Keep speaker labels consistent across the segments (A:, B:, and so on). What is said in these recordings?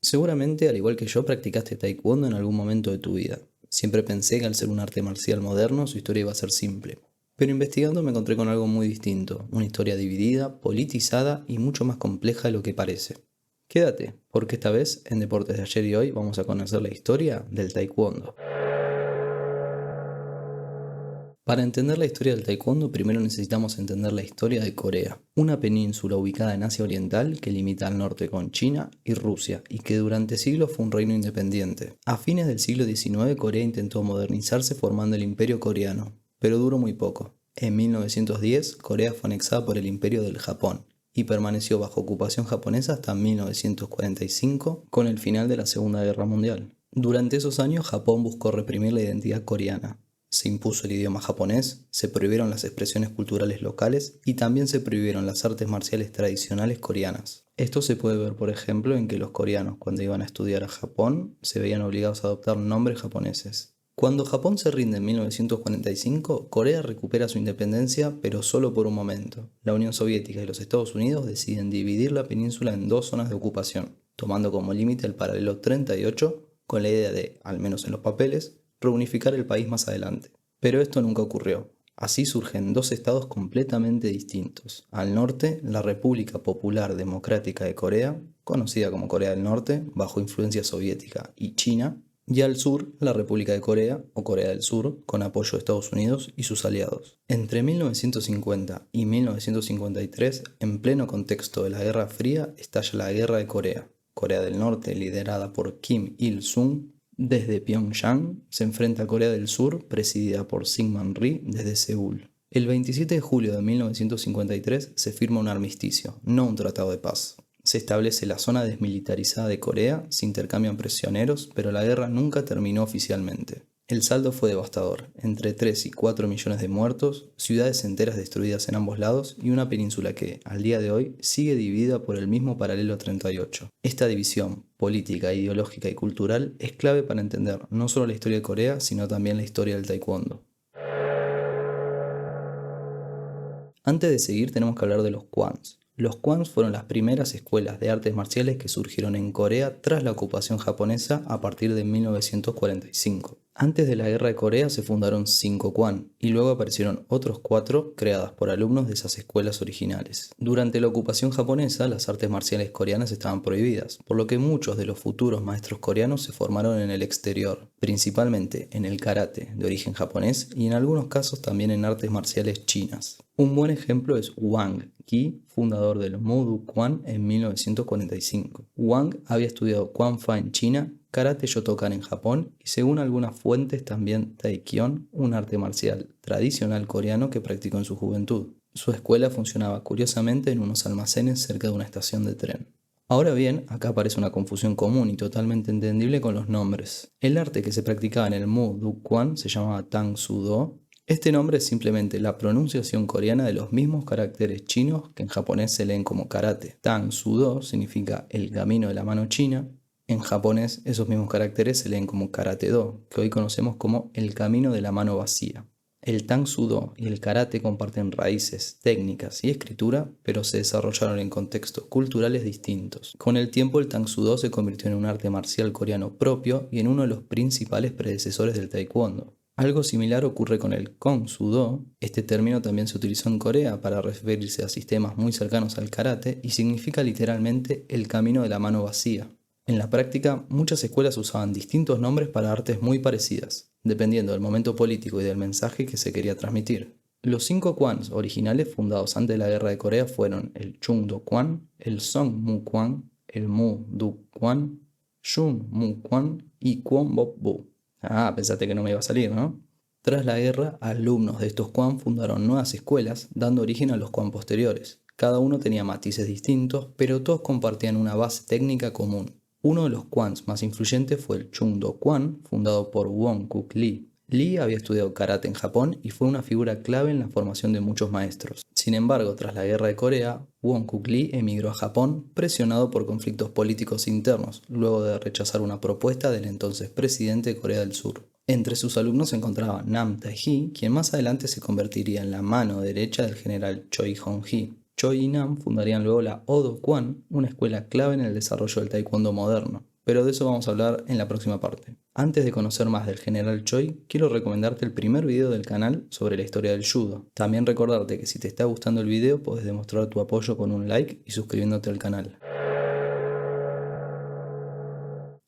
A: Seguramente, al igual que yo, practicaste taekwondo en algún momento de tu vida. Siempre pensé que al ser un arte marcial moderno, su historia iba a ser simple. Pero investigando me encontré con algo muy distinto, una historia dividida, politizada y mucho más compleja de lo que parece. Quédate, porque esta vez, en Deportes de ayer y hoy, vamos a conocer la historia del taekwondo. Para entender la historia del taekwondo, primero necesitamos entender la historia de Corea, una península ubicada en Asia Oriental que limita al norte con China y Rusia y que durante siglos fue un reino independiente. A fines del siglo XIX, Corea intentó modernizarse formando el Imperio Coreano, pero duró muy poco. En 1910, Corea fue anexada por el Imperio del Japón y permaneció bajo ocupación japonesa hasta 1945 con el final de la Segunda Guerra Mundial. Durante esos años, Japón buscó reprimir la identidad coreana. Se impuso el idioma japonés, se prohibieron las expresiones culturales locales y también se prohibieron las artes marciales tradicionales coreanas. Esto se puede ver, por ejemplo, en que los coreanos, cuando iban a estudiar a Japón, se veían obligados a adoptar nombres japoneses. Cuando Japón se rinde en 1945, Corea recupera su independencia, pero solo por un momento. La Unión Soviética y los Estados Unidos deciden dividir la península en dos zonas de ocupación, tomando como límite el paralelo 38, con la idea de, al menos en los papeles, reunificar el país más adelante. Pero esto nunca ocurrió. Así surgen dos estados completamente distintos. Al norte, la República Popular Democrática de Corea, conocida como Corea del Norte, bajo influencia soviética y China, y al sur, la República de Corea o Corea del Sur, con apoyo de Estados Unidos y sus aliados. Entre 1950 y 1953, en pleno contexto de la Guerra Fría, estalla la Guerra de Corea. Corea del Norte, liderada por Kim Il-sung, desde Pyongyang, se enfrenta a Corea del Sur, presidida por Syngman Rhee desde Seúl. El 27 de julio de 1953 se firma un armisticio, no un tratado de paz. Se establece la zona desmilitarizada de Corea, se intercambian prisioneros, pero la guerra nunca terminó oficialmente. El saldo fue devastador, entre 3 y 4 millones de muertos, ciudades enteras destruidas en ambos lados y una península que, al día de hoy, sigue dividida por el mismo paralelo 38. Esta división política, ideológica y cultural es clave para entender no solo la historia de Corea, sino también la historia del taekwondo. Antes de seguir tenemos que hablar de los Kwans. Los Kwans fueron las primeras escuelas de artes marciales que surgieron en Corea tras la ocupación japonesa a partir de 1945. Antes de la Guerra de Corea se fundaron 5 Kwan y luego aparecieron otros 4 creadas por alumnos de esas escuelas originales. Durante la ocupación japonesa las artes marciales coreanas estaban prohibidas, por lo que muchos de los futuros maestros coreanos se formaron en el exterior, principalmente en el karate de origen japonés y en algunos casos también en artes marciales chinas. Un buen ejemplo es Wang Yi, fundador del Mudu Kwan en 1945. Wang había estudiado Kwan Fa en China, Karate Shotokan en Japón y según algunas fuentes también Taekyon, un arte marcial tradicional coreano que practicó en su juventud. Su escuela funcionaba curiosamente en unos almacenes cerca de una estación de tren. Ahora bien, acá aparece una confusión común y totalmente entendible con los nombres. El arte que se practicaba en el Mudu Kwan se llamaba Tang Soo Do. Este nombre es simplemente la pronunciación coreana de los mismos caracteres chinos que en japonés se leen como karate. Tang Soo Do significa el camino de la mano china. En japonés esos mismos caracteres se leen como karate do, que hoy conocemos como el camino de la mano vacía. El Tang Soo Do y el karate comparten raíces, técnicas y escritura, pero se desarrollaron en contextos culturales distintos. Con el tiempo el Tang Soo Do se convirtió en un arte marcial coreano propio y en uno de los principales predecesores del taekwondo. Algo similar ocurre con el Kong Soo Do. Este término también se utilizó en Corea para referirse a sistemas muy cercanos al karate y significa literalmente el camino de la mano vacía. En la práctica, muchas escuelas usaban distintos nombres para artes muy parecidas, dependiendo del momento político y del mensaje que se quería transmitir. Los 5 Kwans originales fundados antes de la Guerra de Corea fueron el Chung-Do Kwan, el Song-Mu Kwan, el Mu-Du Kwan, Shun-Mu Kwan y Kwon-Bok-Bu. Ah, pensaste que no me iba a salir, ¿no? Tras la guerra, alumnos de estos Kwan fundaron nuevas escuelas, dando origen a los Kwan posteriores. Cada uno tenía matices distintos, pero todos compartían una base técnica común. Uno de los Kwans más influyentes fue el Chung-Do Kwan, fundado por Won Kuk Lee. Lee había estudiado karate en Japón y fue una figura clave en la formación de muchos maestros. Sin embargo, tras la Guerra de Corea, Won Kuk Lee emigró a Japón presionado por conflictos políticos internos, luego de rechazar una propuesta del entonces presidente de Corea del Sur. Entre sus alumnos se encontraba Nam Tae-hee, quien más adelante se convertiría en la mano derecha del general Choi Hong-hee. Choi y Nam fundarían luego la Odo Kwan, una escuela clave en el desarrollo del taekwondo moderno. pero de eso vamos a hablar en la próxima parte. Antes de conocer más del general Choi, quiero recomendarte el primer video del canal sobre la historia del judo. También recordarte que si te está gustando el video, puedes demostrar tu apoyo con un like y suscribiéndote al canal.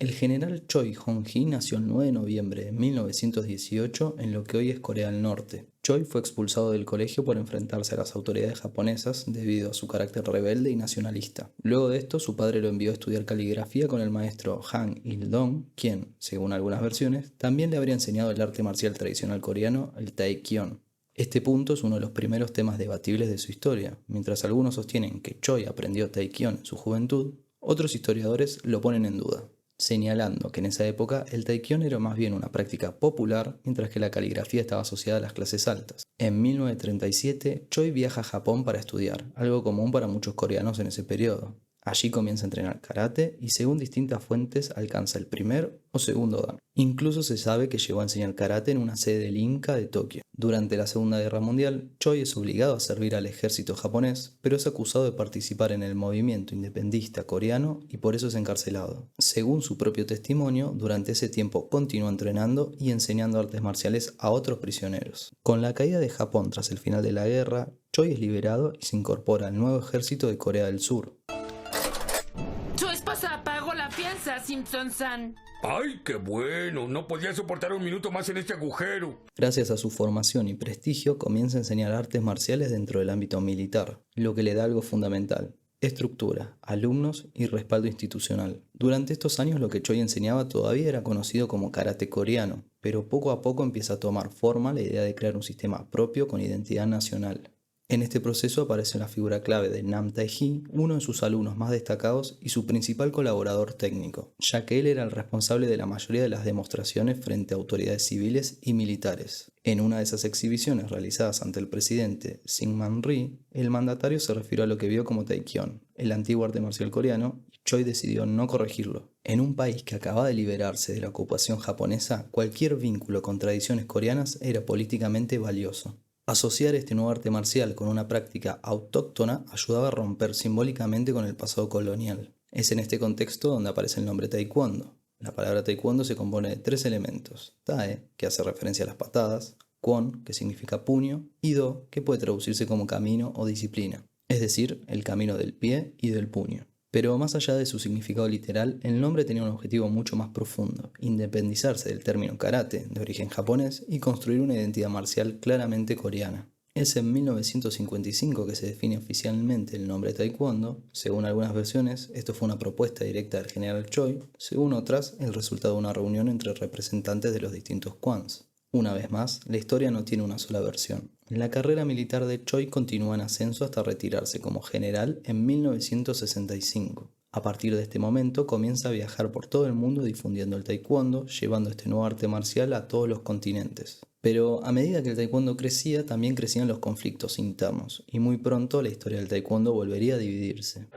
A: El general Choi Hong-hee nació el 9 de noviembre de 1918 en lo que hoy es Corea del Norte. Choi fue expulsado del colegio por enfrentarse a las autoridades japonesas debido a su carácter rebelde y nacionalista. Luego de esto, su padre lo envió a estudiar caligrafía con el maestro Han Il-dong, quien, según algunas versiones, también le habría enseñado el arte marcial tradicional coreano, el Taekyon. Este punto es uno de los primeros temas debatibles de su historia. Mientras algunos sostienen que Choi aprendió Taekyon en su juventud, otros historiadores lo ponen en duda, señalando que en esa época el Taekyon era más bien una práctica popular, mientras que la caligrafía estaba asociada a las clases altas. En 1937, Choi viaja a Japón para estudiar, algo común para muchos coreanos en ese periodo. Allí comienza a entrenar karate y según distintas fuentes alcanza el primer o segundo dan. Incluso se sabe que llegó a enseñar karate en una sede del Inca de Tokio. Durante la Segunda Guerra Mundial, Choi es obligado a servir al ejército japonés, pero es acusado de participar en el movimiento independentista coreano y por eso es encarcelado. Según su propio testimonio, durante ese tiempo continuó entrenando y enseñando artes marciales a otros prisioneros. Con la caída de Japón tras el final de la guerra, Choi es liberado y se incorpora al nuevo ejército de Corea del Sur.
B: Su esposa pagó la fianza, Simpson-san.
C: ¡Ay, qué bueno! No podía soportar un minuto más en este agujero.
A: Gracias a su formación y prestigio, comienza a enseñar artes marciales dentro del ámbito militar, lo que le da algo fundamental: estructura, alumnos y respaldo institucional. Durante estos años lo que Choi enseñaba todavía era conocido como karate coreano, pero poco a poco empieza a tomar forma la idea de crear un sistema propio con identidad nacional. En este proceso aparece la figura clave de Nam Tae-hee, uno de sus alumnos más destacados y su principal colaborador técnico, ya que él era el responsable de la mayoría de las demostraciones frente a autoridades civiles y militares. En una de esas exhibiciones realizadas ante el presidente Syngman Rhee, el mandatario se refirió a lo que vio como Taekyon, el antiguo arte marcial coreano, y Choi decidió no corregirlo. En un país que acababa de liberarse de la ocupación japonesa, cualquier vínculo con tradiciones coreanas era políticamente valioso. Asociar este nuevo arte marcial con una práctica autóctona ayudaba a romper simbólicamente con el pasado colonial. Es en este contexto donde aparece el nombre Taekwondo. La palabra Taekwondo se compone de tres elementos: Tae, que hace referencia a las patadas; Kwon, que significa puño; y Do, que puede traducirse como camino o disciplina, es decir, el camino del pie y del puño. Pero más allá de su significado literal, el nombre tenía un objetivo mucho más profundo: independizarse del término karate, de origen japonés, y construir una identidad marcial claramente coreana. Es en 1955 que se define oficialmente el nombre Taekwondo. Según algunas versiones, esto fue una propuesta directa del general Choi, según otras, el resultado de una reunión entre representantes de los distintos kwans. Una vez más, la historia no tiene una sola versión. La carrera militar de Choi continúa en ascenso hasta retirarse como general en 1965. A partir de este momento comienza a viajar por todo el mundo difundiendo el taekwondo, llevando este nuevo arte marcial a todos los continentes. Pero a medida que el taekwondo crecía, también crecían los conflictos internos, y muy pronto la historia del taekwondo volvería a dividirse.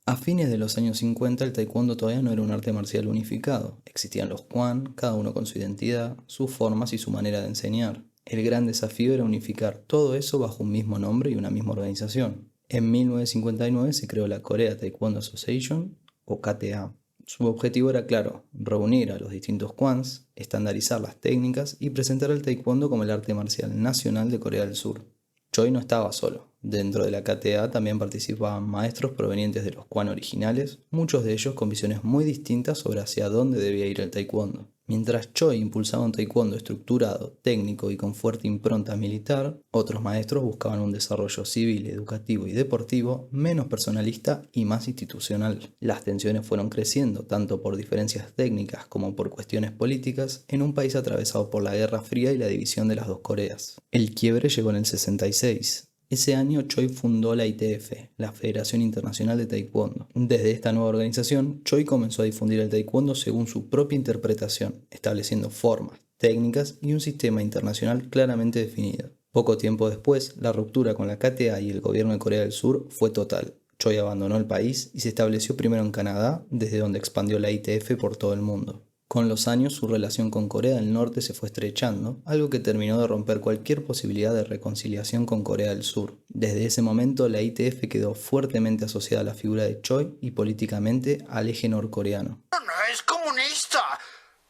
A: A fines de los años 50 el taekwondo todavía no era un arte marcial unificado. Existían los kwan, cada uno con su identidad, sus formas y su manera de enseñar. El gran desafío era unificar todo eso bajo un mismo nombre y una misma organización. En 1959 se creó la Korea Taekwondo Association, o KTA. Su objetivo era claro: reunir a los distintos kwans, estandarizar las técnicas y presentar el taekwondo como el arte marcial nacional de Corea del Sur. Choi no estaba solo. Dentro de la KTA también participaban maestros provenientes de los kwan originales, muchos de ellos con visiones muy distintas sobre hacia dónde debía ir el taekwondo. Mientras Choi impulsaba un taekwondo estructurado, técnico y con fuerte impronta militar, otros maestros buscaban un desarrollo civil, educativo y deportivo menos personalista y más institucional. Las tensiones fueron creciendo tanto por diferencias técnicas como por cuestiones políticas en un país atravesado por la Guerra Fría y la división de las dos Coreas. El quiebre llegó en el 66. Ese año Choi fundó la ITF, la Federación Internacional de Taekwondo. Desde esta nueva organización, Choi comenzó a difundir el taekwondo según su propia interpretación, estableciendo formas, técnicas y un sistema internacional claramente definido. Poco tiempo después, la ruptura con la KTA y el gobierno de Corea del Sur fue total. Choi abandonó el país y se estableció primero en Canadá, desde donde expandió la ITF por todo el mundo. Con los años su relación con Corea del Norte se fue estrechando, algo que terminó de romper cualquier posibilidad de reconciliación con Corea del Sur. Desde ese momento la ITF quedó fuertemente asociada a la figura de Choi y políticamente al eje norcoreano.
D: No es comunista.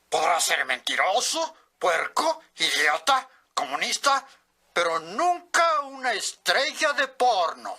D: Podrá ser mentiroso, puerco, idiota, comunista, pero nunca una estrella de porno.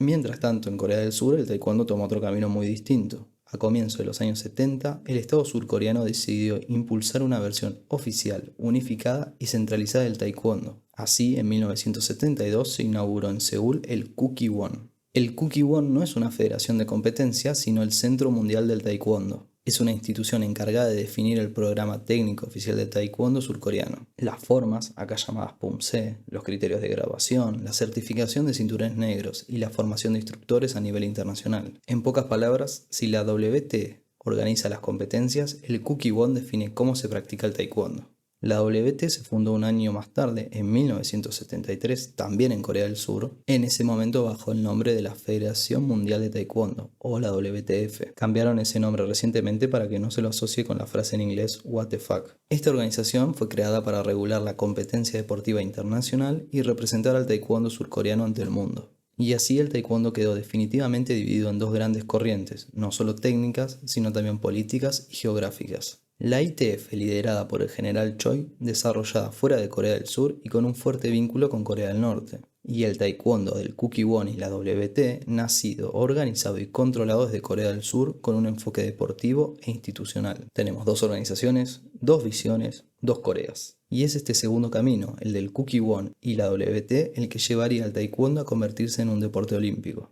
A: Mientras tanto, en Corea del Sur el taekwondo tomó otro camino muy distinto. A comienzos de los años 70, el Estado surcoreano decidió impulsar una versión oficial, unificada y centralizada del taekwondo. Así, en 1972 se inauguró en Seúl el Kukiwon. El Kukiwon no es una federación de competencia, sino el Centro Mundial del Taekwondo. Es una institución encargada de definir el programa técnico oficial de taekwondo surcoreano. Las formas, acá llamadas PUMSE, los criterios de graduación, la certificación de cinturones negros y la formación de instructores a nivel internacional. En pocas palabras, si la WT organiza las competencias, el Kukiwon define cómo se practica el taekwondo. La WT se fundó un año más tarde, en 1973, también en Corea del Sur, en ese momento bajo el nombre de la Federación Mundial de Taekwondo, o la WTF. Cambiaron ese nombre recientemente para que no se lo asocie con la frase en inglés "what the fuck". Esta organización fue creada para regular la competencia deportiva internacional y representar al taekwondo surcoreano ante el mundo. Y así el taekwondo quedó definitivamente dividido en dos grandes corrientes, no solo técnicas, sino también políticas y geográficas. La ITF, liderada por el general Choi, desarrollada fuera de Corea del Sur y con un fuerte vínculo con Corea del Norte. Y el taekwondo del Kukiwon y la WT, nacido, organizado y controlado desde Corea del Sur con un enfoque deportivo e institucional. Tenemos dos organizaciones, dos visiones, dos Coreas. Y es este segundo camino, el del Kukiwon y la WT, el que llevaría al taekwondo a convertirse en un deporte olímpico.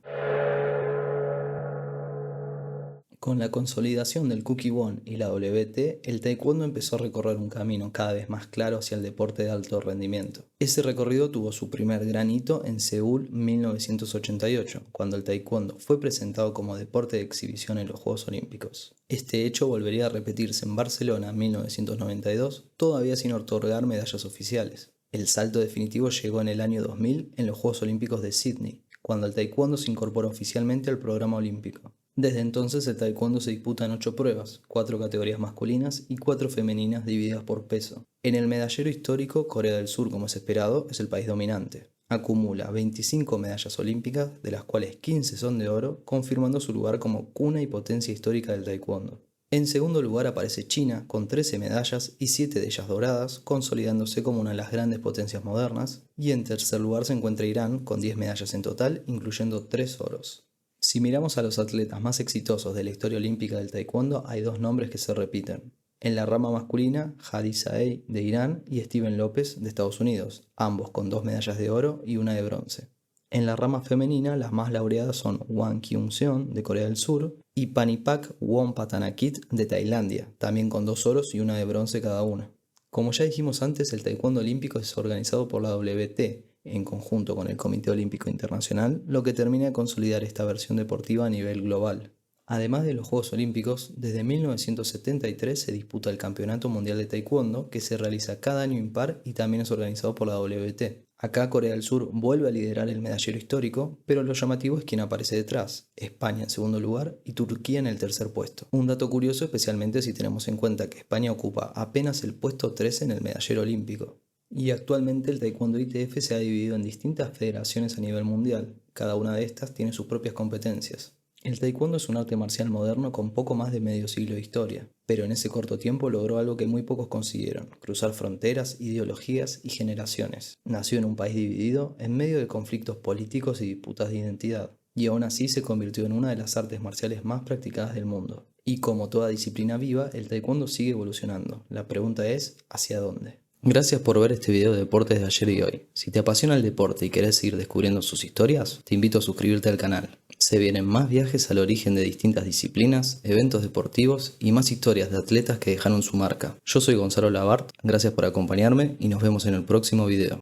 A: Con la consolidación del Kukiwon y la WT, el taekwondo empezó a recorrer un camino cada vez más claro hacia el deporte de alto rendimiento. Ese recorrido tuvo su primer gran hito en Seúl 1988, cuando el taekwondo fue presentado como deporte de exhibición en los Juegos Olímpicos. Este hecho volvería a repetirse en Barcelona en 1992, todavía sin otorgar medallas oficiales. El salto definitivo llegó en el año 2000 en los Juegos Olímpicos de Sydney, cuando el taekwondo se incorporó oficialmente al programa olímpico. Desde entonces el taekwondo se disputa en 8 pruebas, 4 categorías masculinas y 4 femeninas divididas por peso. En el medallero histórico, Corea del Sur, como es esperado, es el país dominante. Acumula 25 medallas olímpicas, de las cuales 15 son de oro, confirmando su lugar como cuna y potencia histórica del taekwondo. En segundo lugar aparece China, con 13 medallas y 7 de ellas doradas, consolidándose como una de las grandes potencias modernas. Y en tercer lugar se encuentra Irán, con 10 medallas en total, incluyendo 3 oros. Si miramos a los atletas más exitosos de la historia olímpica del taekwondo, hay dos nombres que se repiten. En la rama masculina, Hadi Saei de Irán y Steven López de Estados Unidos, ambos con 2 medallas de oro y una de bronce. En la rama femenina, las más laureadas son Hwang Kyung-seon de Corea del Sur y Panipak Wongpattanakit de Tailandia, también con 2 oros y una de bronce cada una. Como ya dijimos antes, el taekwondo olímpico es organizado por la WT, en conjunto con el Comité Olímpico Internacional, lo que termina de consolidar esta versión deportiva a nivel global. Además de los Juegos Olímpicos, desde 1973 se disputa el Campeonato Mundial de Taekwondo, que se realiza cada año impar y también es organizado por la WT. Acá Corea del Sur vuelve a liderar el medallero histórico, pero lo llamativo es quien aparece detrás, España en segundo lugar y Turquía en el tercer puesto. Un dato curioso especialmente si tenemos en cuenta que España ocupa apenas el puesto 13 en el medallero olímpico. Y actualmente el Taekwondo ITF se ha dividido en distintas federaciones a nivel mundial, cada una de estas tiene sus propias competencias. El Taekwondo es un arte marcial moderno con poco más de medio siglo de historia, pero en ese corto tiempo logró algo que muy pocos consiguieron, cruzar fronteras, ideologías y generaciones. Nació en un país dividido, en medio de conflictos políticos y disputas de identidad, y aún así se convirtió en una de las artes marciales más practicadas del mundo. Y como toda disciplina viva, el Taekwondo sigue evolucionando. La pregunta es, ¿hacia dónde? Gracias por ver este video de deportes de ayer y hoy. Si te apasiona el deporte y querés seguir descubriendo sus historias, te invito a suscribirte al canal. Se vienen más viajes al origen de distintas disciplinas, eventos deportivos y más historias de atletas que dejaron su marca. Yo soy Gonzalo Labart, gracias por acompañarme y nos vemos en el próximo video.